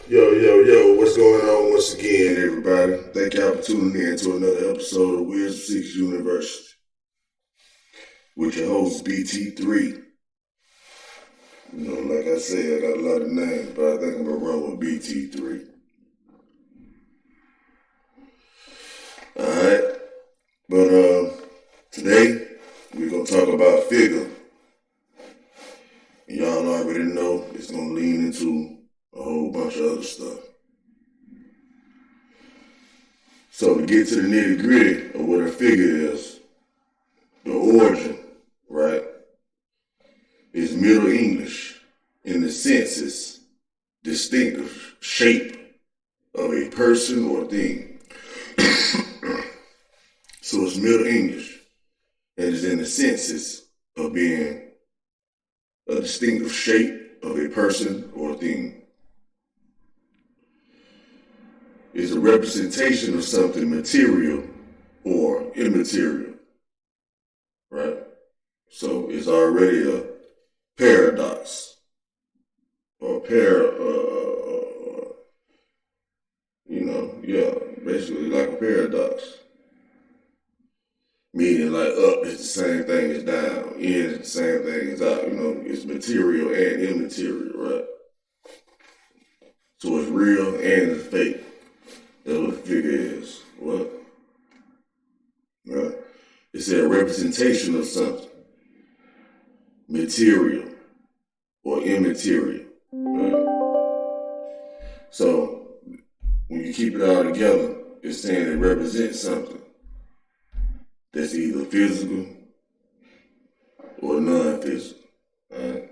Yo, what's going on once again, everybody? Thank y'all for tuning in to another episode of Wisdom 6 University with your host, BT3. Like I said, I got a lot of names, but I think I'm going to run with BT3. Alright, but today we're going to talk about figure. And y'all already know it's going to lean into a whole bunch of other stuff. So to get to the nitty gritty of what a figure is, the origin, right, is Middle English in the senses, distinctive shape of a person or thing. So it's Middle English, and it's in the senses of being a distinctive shape of a person or thing. Is a representation of something material or immaterial, right? So it's already a paradox, or basically like a paradox. Meaning like up is the same thing as down, in is the same thing as out, it's material and immaterial, right? So it's real and it's fake. That's what a figure is. What? Right? It's a representation of something. Material or immaterial. Right? So when you keep it all together, it's saying it represents something that's either physical or non-physical. Right?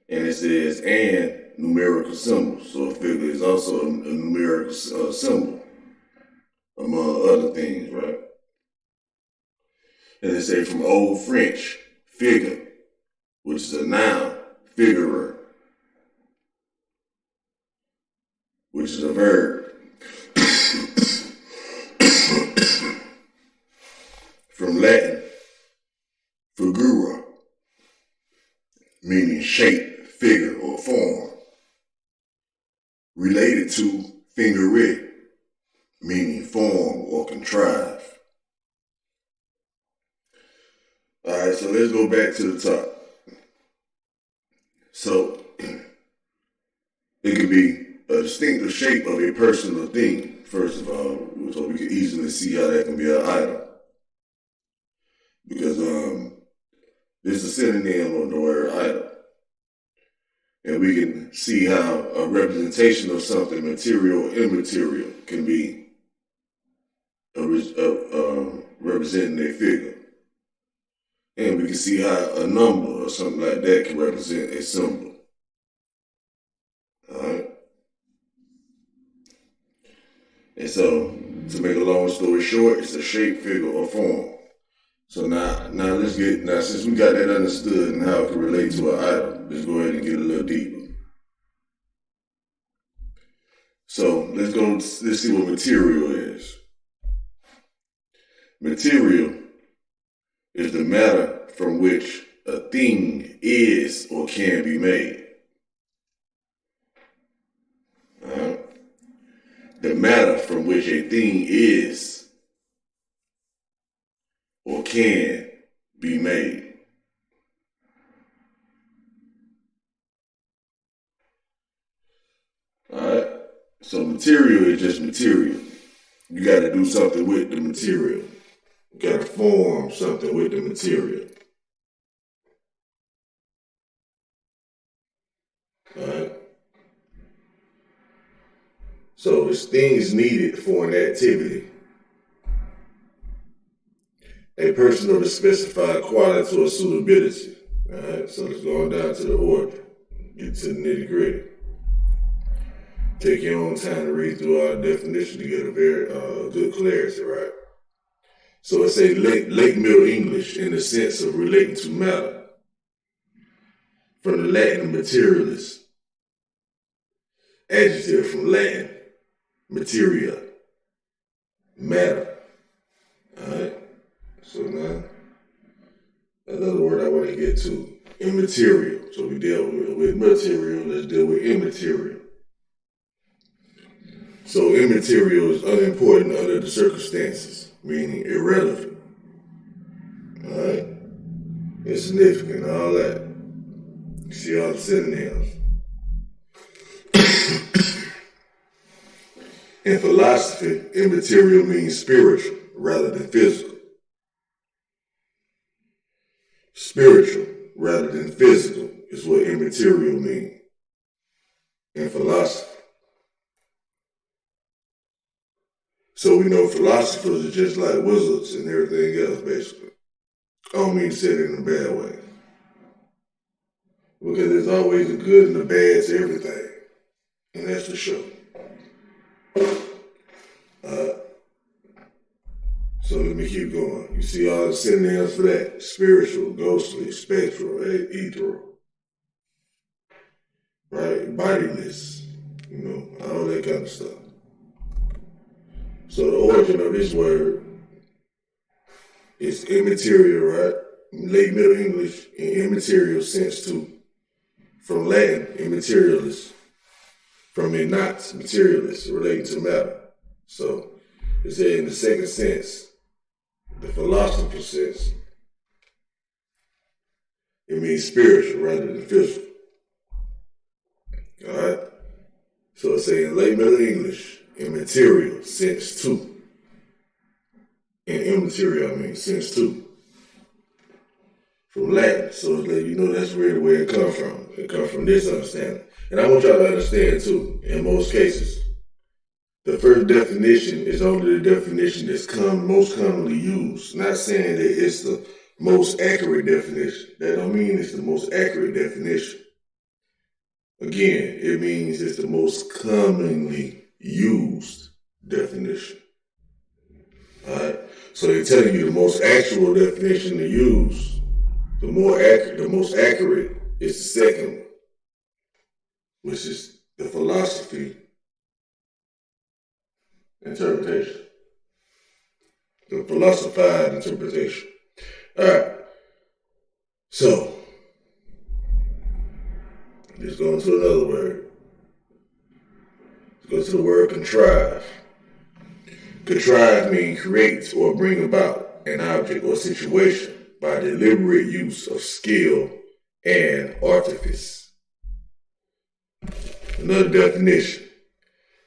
And it says, and numerical symbols. So a figure is also a numerical symbol, among other things, right? And they say from Old French, figure, which is a noun, figurer, which is a verb. From Latin, figura, meaning shape, figure, or form. Related to fingere, meaning form or contrive. Alright, so let's go back to the top. So, it could be a distinctive shape of a person or thing, first of all, so we can easily see how that can be an item. Because this is a synonym of the word item. And we can see how a representation of something material or immaterial can be representing a figure. And we can see how a number or something like that can represent a symbol. Alright? And so, to make a long story short, it's a shape, figure, or form. So now since we got that understood and how it can relate to an item, let's go ahead and get a little deeper. So let's see what material is. Material is the matter from which a thing is or can be made. The matter from which a thing is or can be made. Alright? So material is just material. You got to do something with the material. You got to form something with the material. Alright? So it's things needed for an activity. A person of a specified quality or suitability. Alright? So it's going down to the order. Get to the nitty gritty. Take your own time to read through our definition to get a very good clarity, right? So it's a late Middle English in the sense of relating to matter. From the Latin materialis. Adjective from Latin, materia, matter. Alright? So now, another word I want to get to, immaterial. So we deal with material, let's deal with immaterial. So immaterial is unimportant under the circumstances, meaning irrelevant. All right? Insignificant, all that. You see all the synonyms. In philosophy, immaterial means spiritual rather than physical. Spiritual rather than physical is what immaterial means in philosophy. So we know philosophers are just like wizards and everything else, basically. I don't mean to say it in a bad way. Because there's always a good and a bad to everything. And that's for sure. So let me keep going. You see all the synonyms for that. Spiritual, ghostly, spectral, ethereal. Right? Bodiless. All that kind of stuff. So the origin of this word is immaterial, right? Late Middle English, in immaterial sense too. From Latin, immaterialist. From in not, materialist, relating to matter. So it's said in the second sense, the philosopher sense, it means spiritual rather than physical. All right? So it's saying in late Middle English, in material sense too. In immaterial, sense too. From Latin. So it's like, that's really where it comes from. It comes from this understanding. And I want y'all to understand too, in most cases, the first definition is only the definition that's most commonly used. Not saying that it's the most accurate definition. That don't mean it's the most accurate definition. Again, it means it's the most commonly used definition. All right? So they're telling you the most actual definition to use, the most accurate is the second one, which is the philosophy interpretation. The philosophized interpretation. All right. So, let's go into another word. Let's go to the word contrive. Contrive means create or bring about an object or situation by deliberate use of skill and artifice. Another definition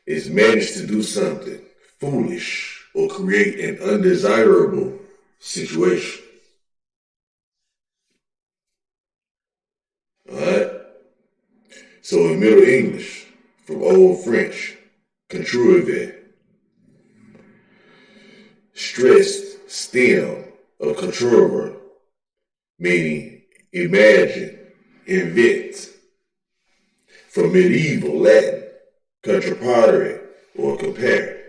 is manage to do something foolish or create an undesirable situation. All right? So in Middle English, from Old French, contriver, stressed stem of contriver, meaning imagine, invent. From medieval Latin, contrapare or compare.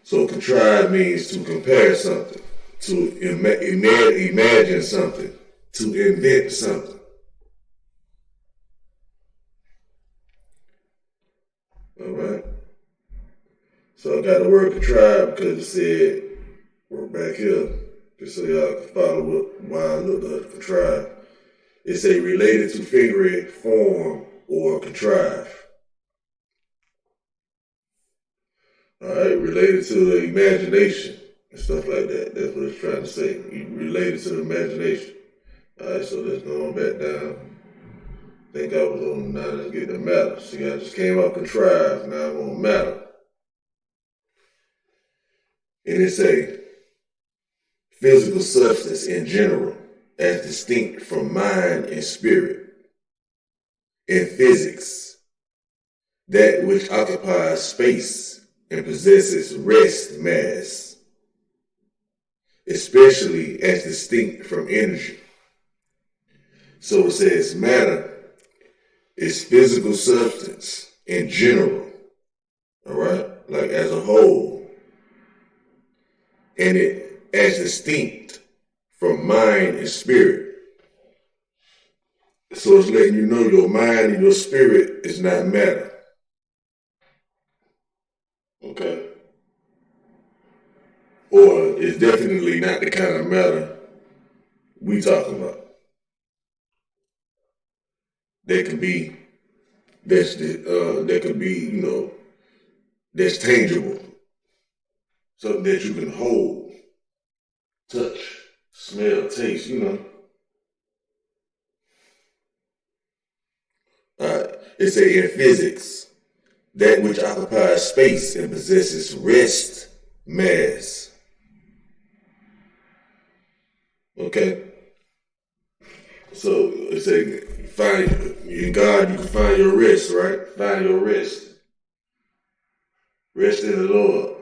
So contrive means to compare something, to imagine something, to invent something. All right? So I got the word contrive because it said, we're back here, just so y'all can follow why I looked up contrive. It's a related to figure, form, or contrive. All right, related to the imagination and stuff like that. That's what it's trying to say. Related to the imagination. All right, so let's go on back down. I think I was on now. Let's get the matter. See, I just came up contrive. Now I'm on matter. And it's a physical substance in general, as distinct from mind and spirit. In physics, that which occupies space and possesses rest mass, especially as distinct from energy. So it says matter is physical substance in general, all right, like as a whole, and it as distinct from mind and spirit. So it's letting you know your mind and your spirit is not matter. Okay? Or it's definitely not the kind of matter we talking about. That can be that could be, that's tangible, something that you can hold, touch, smell, taste, It say in physics, that which occupies space and possesses rest mass. Okay? So it say in God you can find your rest, right? Find your rest. Rest in the Lord.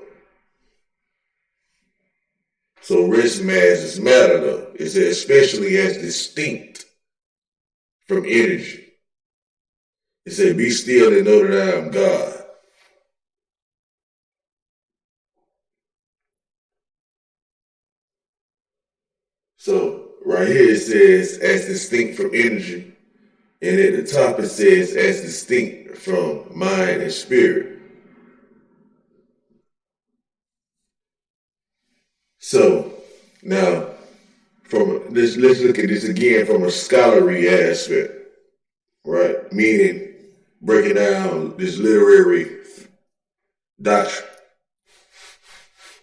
So rest mass is matter though. It says especially as distinct from energy. It said, be still and know that I am God. So right here it says as distinct from energy. And at the top it says as distinct from mind and spirit. So now let's look at this again from a scholarly aspect, right? Meaning breaking down this literary doctrine,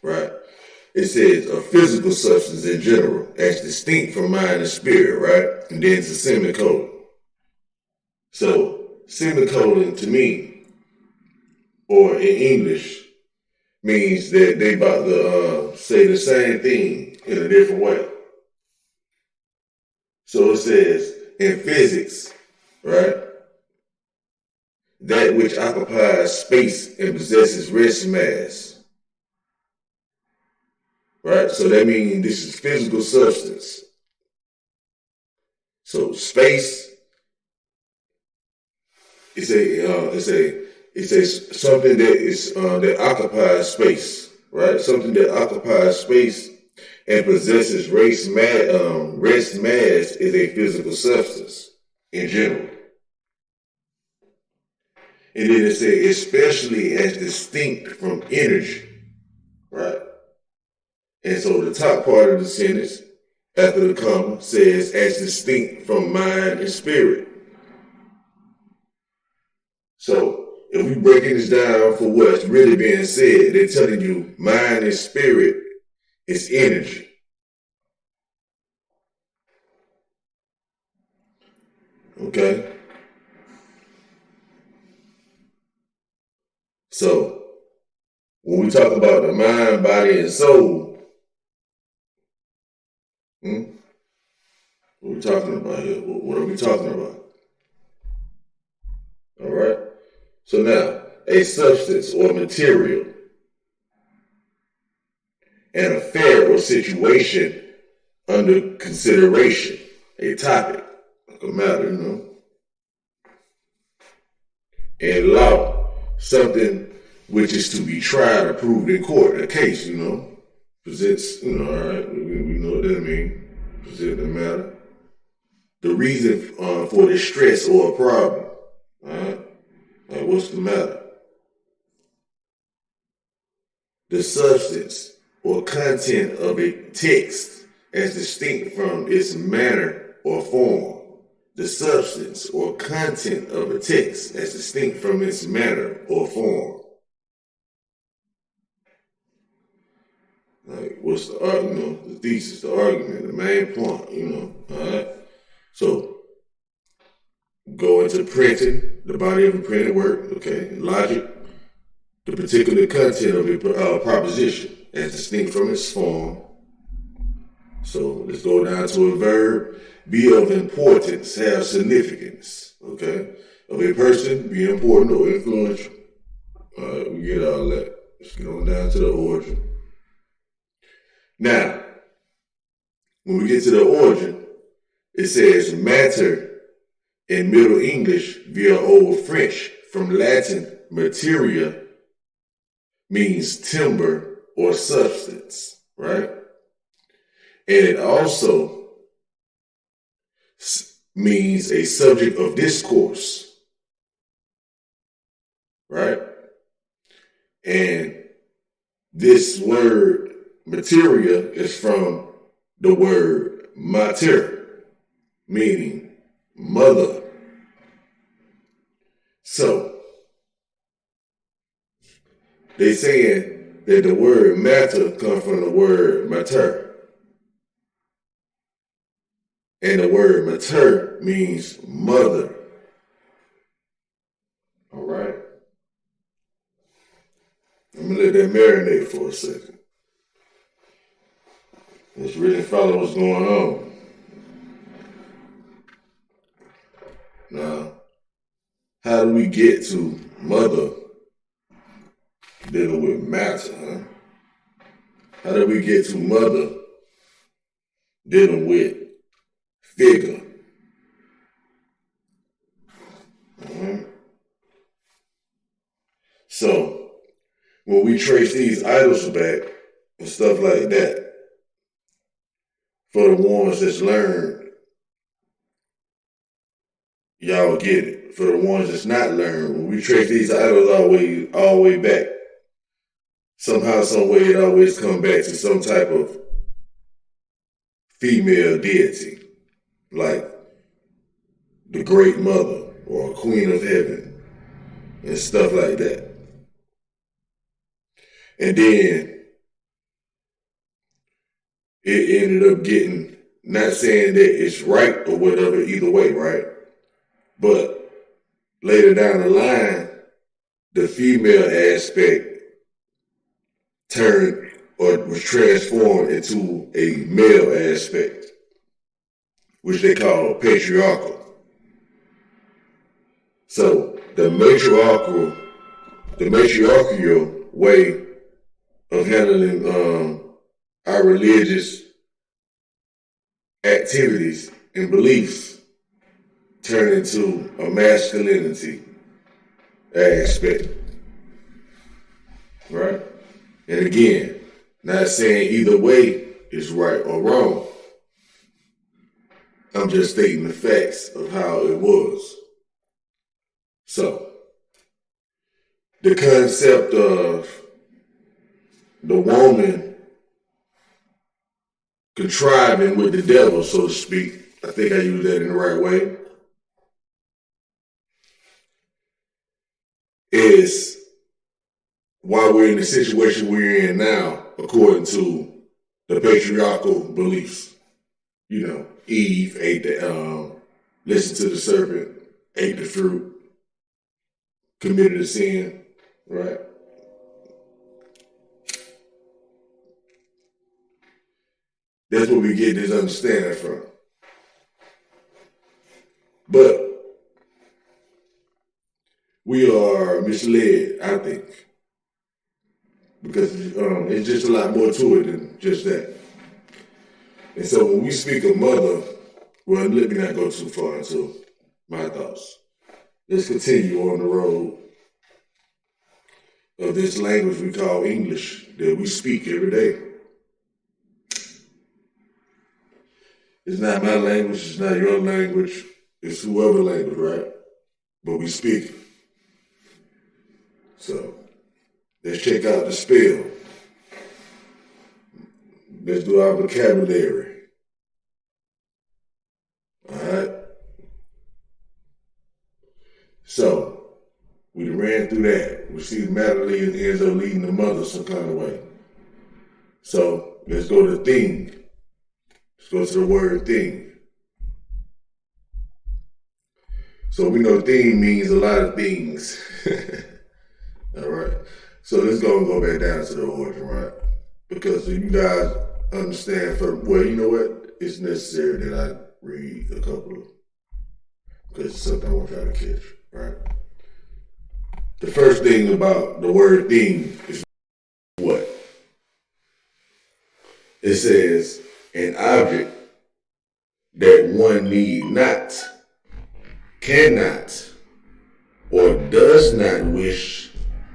right? It says a physical substance in general, as distinct from mind and spirit, right? And then it's a semicolon. So semicolon to me, or in English, means that they about to say the same thing in a different way. So it says in physics, right? That which occupies space and possesses rest mass. Right? So that means this is physical substance. So space, it's a something that is that occupies space, right? Something that occupies space and possesses rest mass is a physical substance in general. And then it says especially as distinct from energy, right? And so the top part of the sentence after the comma says as distinct from mind and spirit. So if we breaking this down for what's really being said, they're telling you mind and spirit is energy. Okay? So when we talk about the mind, body, and soul, what are we talking about here? What are we talking about? All right? So now, a substance or material, an affair or situation under consideration, a topic, like a matter, And law, something which is to be tried or proved in court, a case, presents, all right, we know what that means, present the matter. The reason for distress or a problem, all right, like what's the matter? The substance or content of a text as distinct from its manner or form. The substance or content of a text as distinct from its manner or form. Like, what's the argument, the thesis, the argument, the main point, all right? So, go into printing, the body of a printed work, okay, logic, the particular content of a proposition as distinct from its form. So, let's go down to a verb. Be of importance, have significance, okay? Of a person, be important or influential. All right, we get all that. Let's get on down to the origin. Now, when we get to the origin, it says matter in Middle English via Old French from Latin materia means timber or substance, right? And it also means a subject of discourse, right? And this word materia is from the word mater, meaning mother. So they saying that the word matter comes from the word mater. And the word mater means mother. All right? I'm going to let that marinate for a second. Let's really follow what's going on. Now, how do we get to mother dealing with matter, huh? How do we get to mother dealing with figure? Right? So, when we trace these idols back and stuff like that, for the ones that's learned, y'all get it. For the ones that's not learned, when we trace these idols all the way back, somehow, some way, it always comes back to some type of female deity, like the Great Mother or Queen of Heaven and stuff like that. And then it ended up getting, not saying that it's right or whatever either way, right? But later down the line, the female aspect turned or was transformed into a male aspect, which they call patriarchal. So the matriarchal way of handling our religious activities and beliefs turn into a masculinity aspect, right? And again, not saying either way is right or wrong. I'm just stating the facts of how it was. So, the concept of the woman contriving with the devil, so to speak, I think I use that in the right way, is why we're in the situation we're in now, according to the patriarchal beliefs. You know, Eve ate listened to the serpent, ate the fruit, committed a sin, right? That's where we get this understanding from. But we are misled, I think, because it's just a lot more to it than just that. And so when we speak of mother, well, let me not go too far into my thoughts. Let's continue on the road of this language we call English that we speak every day. It's not my language, it's not your language, it's whoever language, right? But we speak it. So, let's check out the spell. Let's do our vocabulary. Alright? So, we ran through that. We see Madeline ends up leading the mother some kind of way. So, let's go to thing. Let's go to the word thing. So we know thing means a lot of things. All right. So let's go back down to the origin, right? Because if you guys understand well, you know what? It's necessary that I read a couple of, because it's something I want to try to catch, right? The first thing about the word thing is what? It says an object that one need not, cannot, or does not wish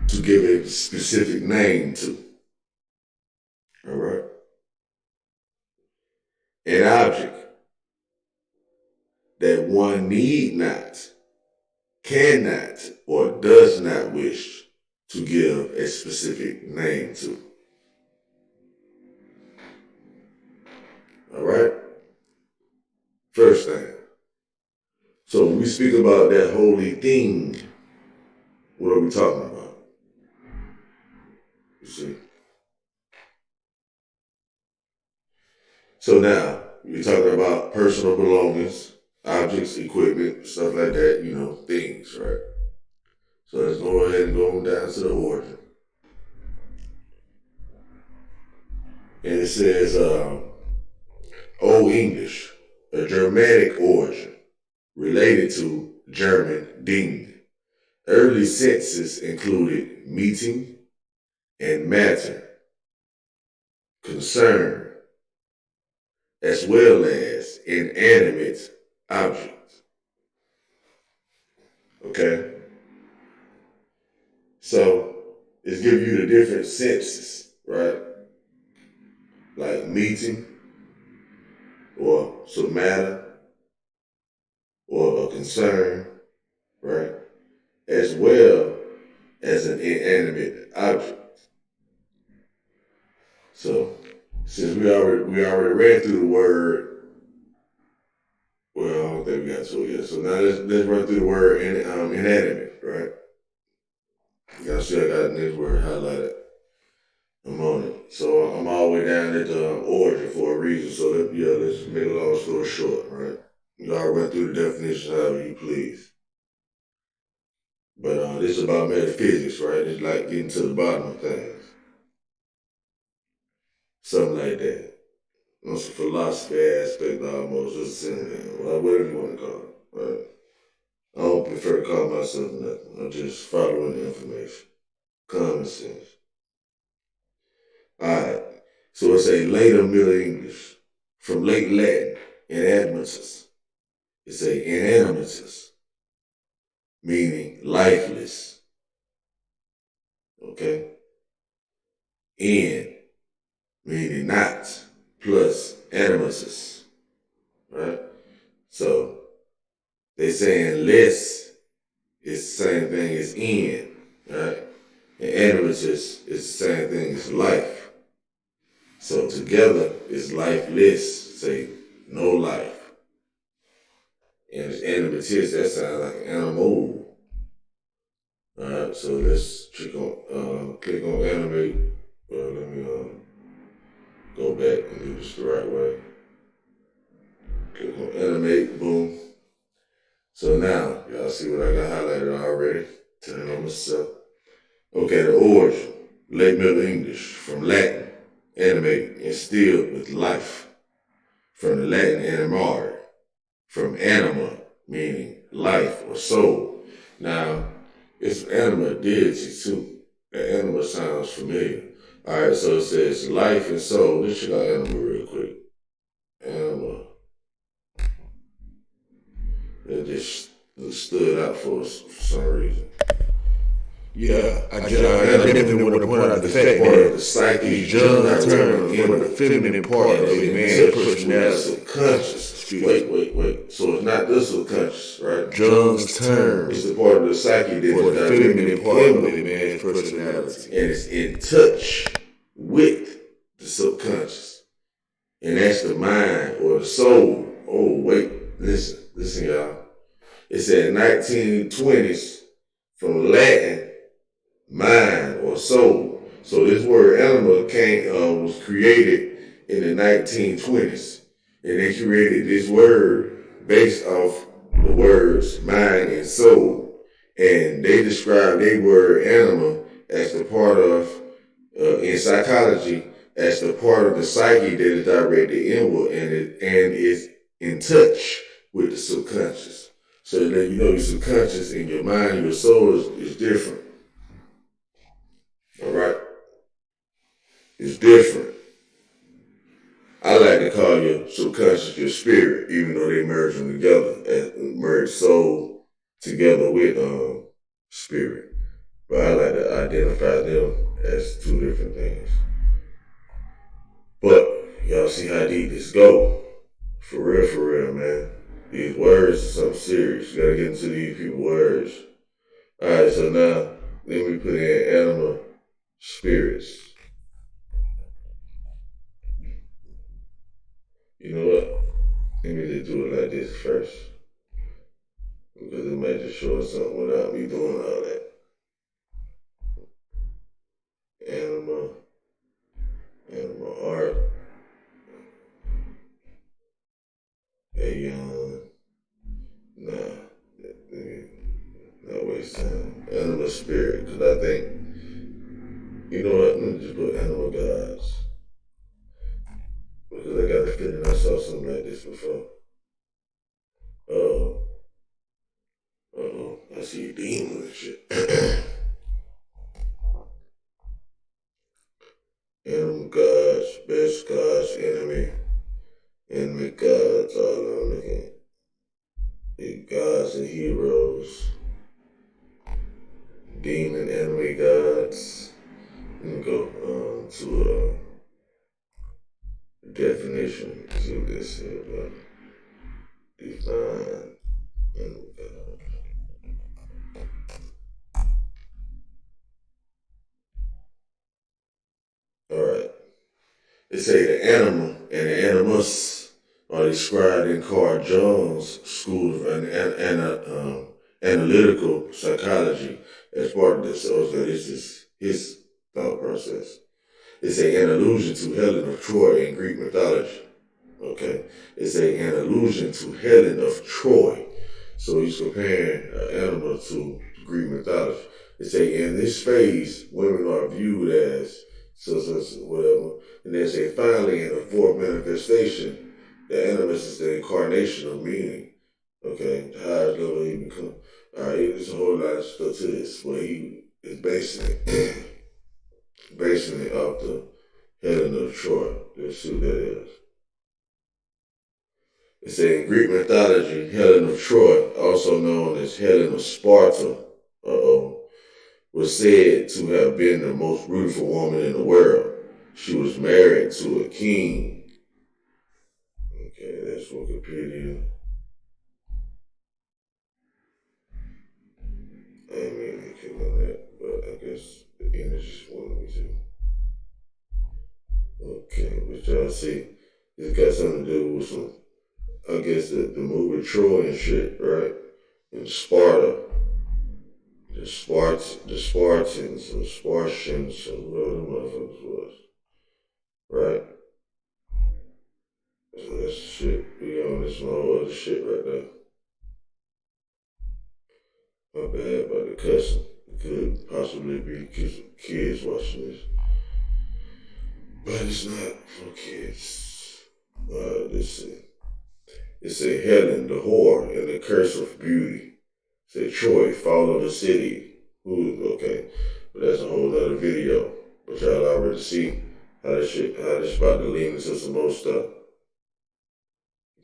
to give a specific name to. All right? An object that one need not, cannot, or does not wish to give a specific name to. All right? First thing. So when we speak about that holy thing, what are we talking about? You see? So now, we're talking about personal belongings, objects, equipment, stuff like that, things, right? So let's go ahead and go down to the origin. And it says, Old English, a Germanic origin, related to German ding. Early senses included meeting and matter, concern, as well as inanimate objects. Okay? So it's giving you the different senses, right? Like meeting, or some matter, or a concern, right? As well as an inanimate object. So since we already ran through the word, well, I don't think we got to it yet. So now let's run through the word inanimate, right? Y'all see I got this word highlighted. I'm on it. So I'm all the way down at the origin for a reason. So let's make a long story short, right? Y'all run through the definition however you please. But this is about metaphysics, right? It's like getting to the bottom of things. Something like that. It's a philosophy aspect almost, just whatever you want to call it, right? I don't prefer to call myself nothing. I'm just following the information. Common sense. Alright. So it's a later Middle English from late Latin, inanimatus. It's a inanimatus, meaning lifeless. Okay? In, meaning not, plus animatus. Right? So they're saying less is the same thing as in, right? And animatus is the same thing as life. So together is lifeless, say no life. And it's animatus, that sounds like an animal. Alright, so let's click on animate. Well, let me go back and do this the right way. Click on animate, boom. So now, y'all see what I got highlighted already. Turn on myself. Okay, the origin, late Middle English, from Latin, animate, instilled with life. From the Latin animare, from anima, meaning life or soul. Now, it's anima deity too. The anima sounds familiar. Alright, so it says life and soul. Let's check out anima real quick. Anima. It just stood out for us for some reason. Yeah, I definitely want to point out the fact that the psyche, John Turner for the feminine part of a man's personality. Subconscious. Wait. So it's not the subconscious, right? John's term is the part of the psyche that for the feminine part of a man's personality. And it's in touch with the subconscious. And that's the mind or the soul. Oh, wait, listen, y'all. It said 1920s from Latin, mind or soul. So this word anima was created in the 1920s. And they created this word based off the words mind and soul. And they described their word anima as the part of, in psychology, as the part of the psyche that is directed inward and is in touch with the subconscious. So that your subconscious and your mind and your soul is different. All right? It's different. I like to call your subconscious your spirit, even though they merge them together, and merge soul together with spirit. But I like to identify them as two different things. But y'all see how deep this go. For real, man. These words are something serious. You gotta get into these people's words. Alright, so now let me put in anima spirits. You know what? Let me just do it like this first. Because it might just show us something without me doing all that. Anima waste time. Anima spirit, because I think, you know what, let me just put animal gods. Because I got a feeling I saw something like this before. Uh-oh. I see a demon and shit. Animal gods, best gods, enemy gods, all I'm looking at. The gods and heroes, demon enemy gods. Let me go to a definition. See what this is about. Define enemy god. Alright. They say the animal and the animus are described in Carl Jung's school of analytical psychology as part of this. So this is his thought process. It's an allusion to Helen of Troy in Greek mythology. Okay, it's an allusion to Helen of Troy. So he's comparing an animal to Greek mythology. They say in this phase, women are viewed as so whatever, and they say finally in the fourth manifestation, the animus is the incarnation of meaning. Okay, the highest level he become. All right, there's a whole lot of stuff to this, but he is basing it off the Helen of Troy. Let's see what that is. It says in Greek mythology, Helen of Troy, also known as Helen of Sparta, was said to have been the most beautiful woman in the world. She was married to a king. Okay, that's Wikipedia. I ain't mean to click on that, but I guess the English just wanted me to. Okay, but y'all see, this got something to do with some, I guess the movie Troy and shit, right? And Sparta. The Spartans, or Spartians, or whatever the motherfuckers was. Right? So that's the shit. We on this whole other shit right there. My bad about the cussing. It could possibly be kids watching this. But it's not for kids. It's a Helen, the whore, and the curse of beauty. Say Troy, fall of the city. Okay. But that's a whole other video. But y'all already see how this about to lean into some more stuff.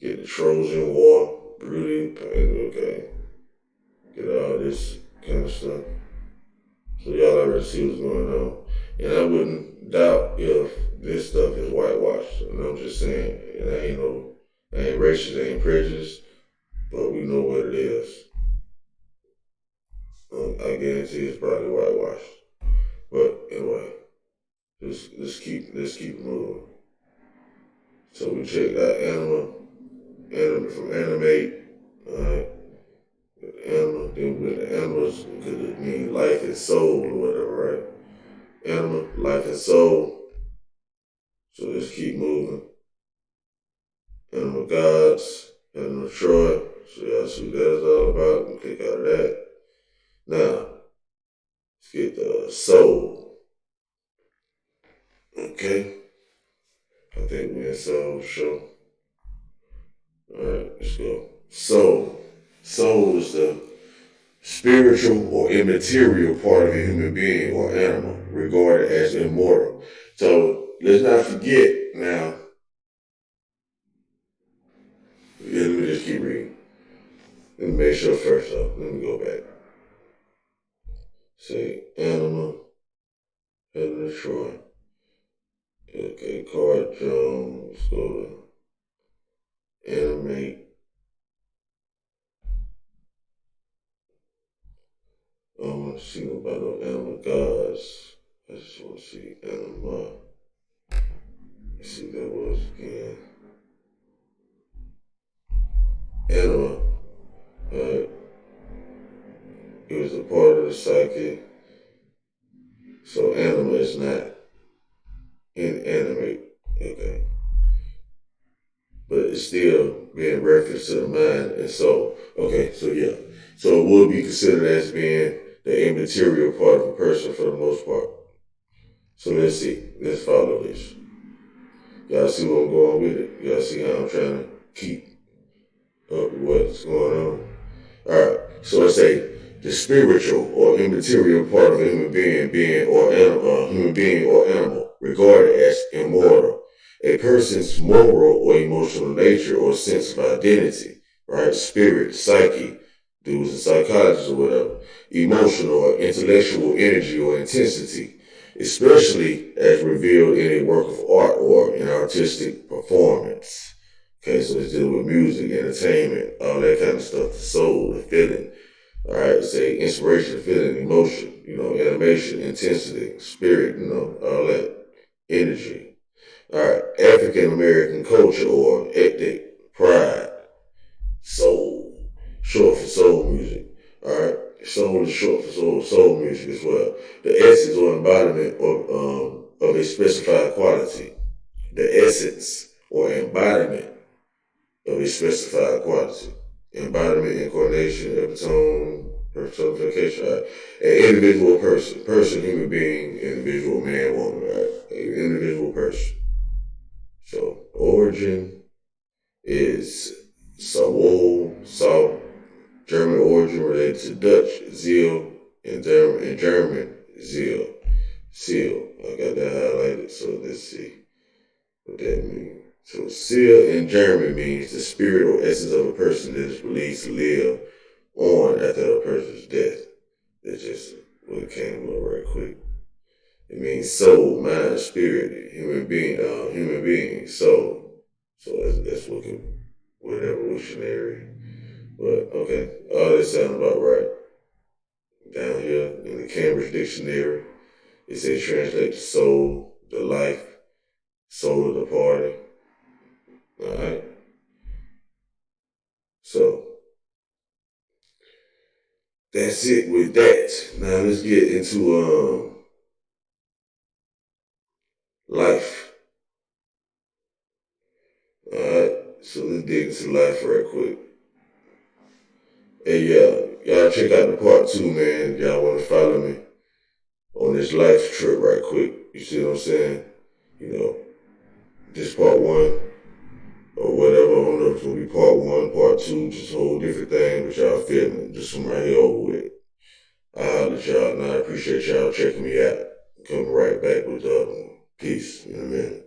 Get the Trojan War, broody, okay. Get all this kind of stuff. So y'all already see what's going on. And I wouldn't doubt if this stuff is whitewashed. And I'm just saying, I ain't racist, I ain't prejudiced, but we know what it is. I guarantee it's probably whitewashed. But anyway, let's keep moving. So we checked out Anima from Animate. Alright. Anima, then with the animals, because it means life and soul or whatever, right? Anima, life and soul. So let's keep moving. Animal gods, Animal Troy. So y'all see what that is all about. We click out of that. Now, let's get the soul. Okay. I think we're in soul show. Alright, let's go. Soul. Soul is the spiritual or immaterial part of a human being or animal, regarded as immortal. So let's not forget now. Yeah, let me just keep reading. Let me make sure first though. Let me go back. Say animal, Heaven of Troy. Okay, Carl Jones. Go to animate. I don't want to see about no animal gods. I just want to see Anima. Let's see what that was again. Anima. Alright. It was a part of the psyche. So Anima is not inanimate. Okay. But it's still being referenced to the mind and soul. Okay, so yeah. So it would be considered as being the immaterial part of a person for the most part. So let's see. Let's follow this. Y'all see where I'm going with it? Y'all see how I'm trying to keep up with what's going on? Alright, so let's say the spiritual or immaterial part of a human being or animal, regarded as immortal. A person's moral or emotional nature or sense of identity, right? Spirit, psyche, dudes and psychologists or whatever. Emotional or intellectual energy or intensity, especially as revealed in a work of art or an artistic performance. Okay, so it's dealing with music, entertainment, all that kind of stuff, the soul, the feeling. All right, say inspiration, feeling, emotion, animation, intensity, spirit, all that energy. All right, African American culture or ethnic pride, soul, short for soul music. All right, soul is short for soul music as well. The essence or embodiment of a specified quality. The essence or embodiment of a specified quality. Embodiment, incarnation, epitome, personification, right? An individual person, human being, individual man, woman, right? An individual person. So origin is Salt, German origin related to Dutch, Zeal, and German, Zeal. Seal. I got that highlighted, so let's see what that means. So seal in German means the spirit or essence of a person that is believed to live on after a person's death. That's just what it came up right quick. It means soul, mind, spirit, human being, soul. So that's what evolutionary. But okay, all that sounds about right. Down here in the Cambridge Dictionary, it says translate the soul, the life, soul of the party. Alright. So that's it with that. Now let's get into life. Alright. So let's dig into life right quick. Hey y'all check out the part 2, man. Y'all wanna follow me on this life trip right quick. You see what I'm saying? This part 1 or whatever. I don't know if it's gonna be part 1, part 2, just a whole different thing, but y'all feeling just from right here over with. I holler at y'all, and I appreciate y'all checking me out. Coming right back with the other one. Peace in a minute.